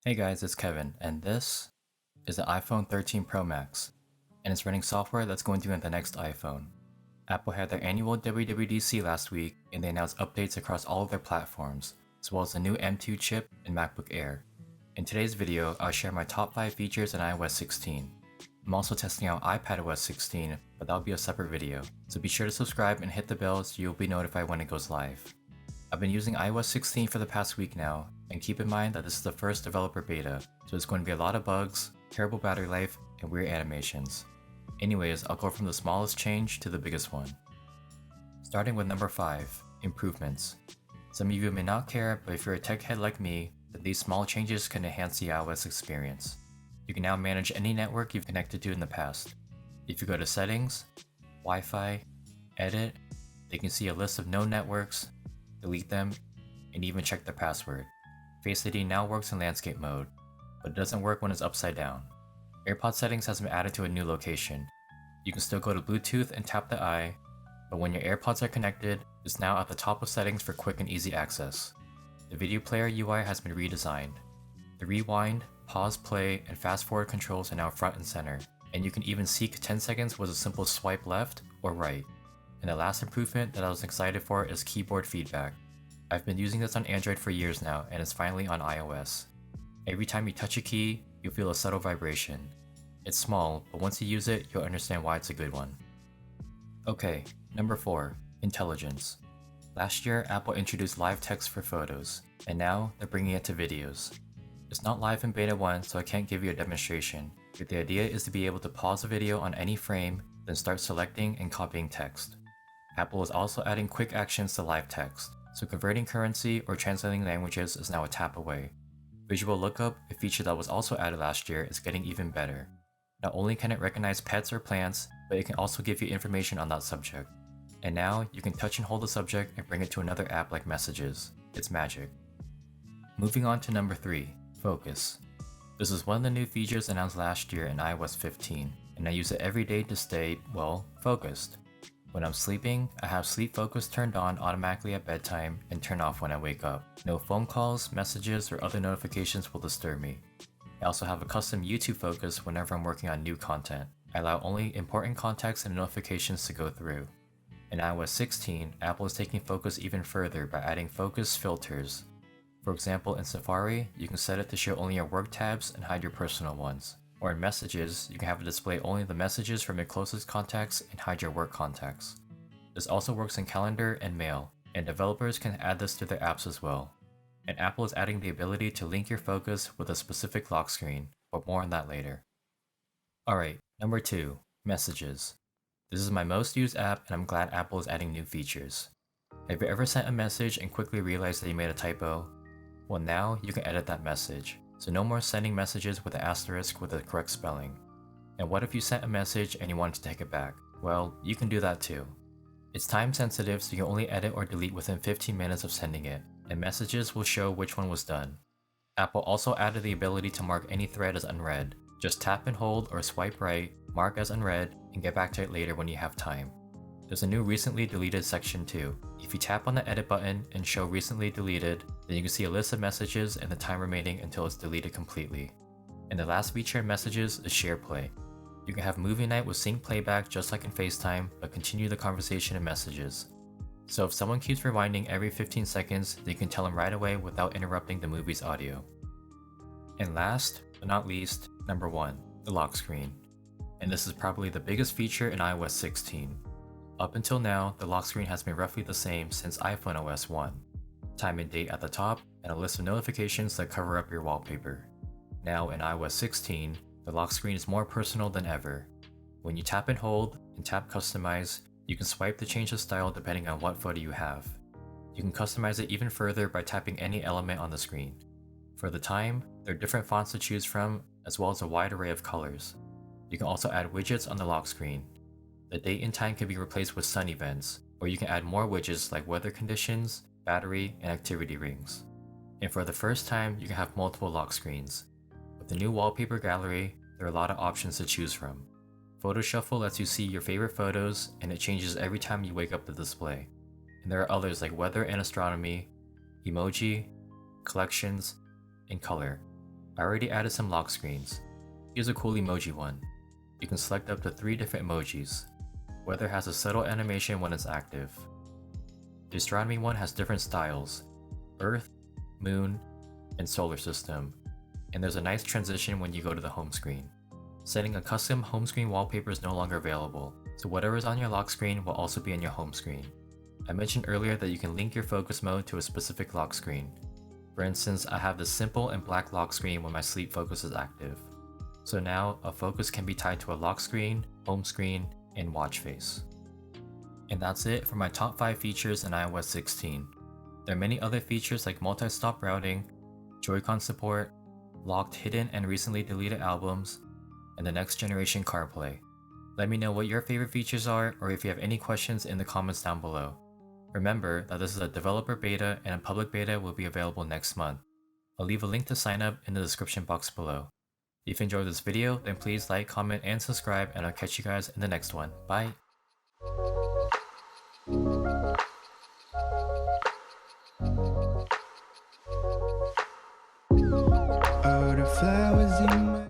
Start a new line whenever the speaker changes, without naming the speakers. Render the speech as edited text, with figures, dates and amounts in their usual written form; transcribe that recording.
Hey guys, it's Kevin, and this is the iPhone 13 Pro Max, and it's running software that's going to be on the next iPhone. Apple had their annual WWDC last week, and they announced updates across all of their platforms, as well as the new M2 chip and MacBook Air. In today's video, I'll share my top 5 features in iOS 16. I'm also testing out iPadOS 16, but that'll be a separate video, so be sure to subscribe and hit the bell so you'll be notified when it goes live. I've been using iOS 16 for the past week now, and keep in mind that this is the first developer beta, so there's going to be a lot of bugs, terrible battery life, and weird animations. Anyways, I'll go from the smallest change to the biggest one. Starting with number 5, improvements. Some of you may not care, but if you're a tech head like me, then these small changes can enhance the iOS experience. You can now manage any network you've connected to in the past. If you go to Settings, Wi-Fi, Edit, you can see a list of known networks, delete them, and even check their password. Face ID now works in landscape mode, but it doesn't work when it's upside down. AirPod settings has been added to a new location. You can still go to Bluetooth and tap the eye, but when your AirPods are connected, it's now at the top of settings for quick and easy access. The video player UI has been redesigned. The rewind, pause, play, and fast forward controls are now front and center, and you can even seek 10 seconds with a simple swipe left or right. And the last improvement that I was excited for is keyboard feedback. I've been using this on Android for years now, and it's finally on iOS. Every time you touch a key, you'll feel a subtle vibration. It's small, but once you use it, you'll understand why it's a good one. Okay, number 4, intelligence. Last year, Apple introduced live text for photos, and now they're bringing it to videos. It's not live in Beta 1, so I can't give you a demonstration, but the idea is to be able to pause a video on any frame, then start selecting and copying text. Apple is also adding quick actions to live text, so converting currency or translating languages is now a tap away. Visual Lookup, a feature that was also added last year, is getting even better. Not only can it recognize pets or plants, but it can also give you information on that subject. And now, you can touch and hold the subject and bring it to another app like Messages. It's magic. Moving on to number 3, Focus. This is one of the new features announced last year in iOS 15, and I use it every day to stay, well, focused. When I'm sleeping, I have sleep focus turned on automatically at bedtime and turn off when I wake up. No phone calls, messages, or other notifications will disturb me. I also have a custom YouTube focus whenever I'm working on new content. I allow only important contacts and notifications to go through. In iOS 16, Apple is taking focus even further by adding focus filters. For example, in Safari, you can set it to show only your work tabs and hide your personal ones. Or in Messages, you can have it display only the messages from your closest contacts and hide your work contacts. This also works in Calendar and Mail, and developers can add this to their apps as well. And Apple is adding the ability to link your focus with a specific lock screen, but more on that later. Alright, number 2, Messages. This is my most used app, and I'm glad Apple is adding new features. Have you ever sent a message and quickly realized that you made a typo? Well, now you can edit that message. So no more sending messages with an asterisk with the correct spelling. And what if you sent a message and you wanted to take it back? Well, you can do that too. It's time sensitive, so you can only edit or delete within 15 minutes of sending it, and Messages will show which one was done. Apple also added the ability to mark any thread as unread. Just tap and hold or swipe right, mark as unread, and get back to it later when you have time. There's a new recently deleted section too. If you tap on the edit button and show recently deleted, then you can see a list of messages and the time remaining until it's deleted completely. And the last feature in Messages is Share Play. You can have movie night with sync playback just like in FaceTime, but continue the conversation in Messages. So if someone keeps rewinding every 15 seconds, then you can tell them right away without interrupting the movie's audio. And last, but not least, number 1, the lock screen. And this is probably the biggest feature in iOS 16. Up until now, the lock screen has been roughly the same since iPhone OS 1. Time and date at the top, and a list of notifications that cover up your wallpaper. Now in iOS 16, the lock screen is more personal than ever. When you tap and hold, and tap Customize, you can swipe to change the style depending on what photo you have. You can customize it even further by tapping any element on the screen. For the time, there are different fonts to choose from, as well as a wide array of colors. You can also add widgets on the lock screen. The date and time can be replaced with sun events, or you can add more widgets like weather conditions, battery, and activity rings. And for the first time, you can have multiple lock screens. With the new wallpaper gallery, there are a lot of options to choose from. Photo Shuffle lets you see your favorite photos, and it changes every time you wake up the display. And there are others like weather and astronomy, emoji, collections, and color. I already added some lock screens. Here's a cool emoji one. You can select up to 3 different emojis. Weather has a subtle animation when it's active. The astronomy one has different styles: Earth, Moon, and Solar System. And there's a nice transition when you go to the home screen. Setting a custom home screen wallpaper is no longer available, so whatever is on your lock screen will also be in your home screen. I mentioned earlier that you can link your focus mode to a specific lock screen. For instance, I have this simple and black lock screen when my sleep focus is active. So now, a focus can be tied to a lock screen, home screen, and watch face. And that's it for my top 5 features in iOS 16. There are many other features like multi-stop routing, Joy-Con support, locked hidden and recently deleted albums, and the next generation CarPlay. Let me know what your favorite features are, or if you have any questions in the comments down below. Remember that this is a developer beta and a public beta will be available next month. I'll leave a link to sign up in the description box below. If you enjoyed this video, then please like, comment, and subscribe, and I'll catch you guys in the next one. Bye!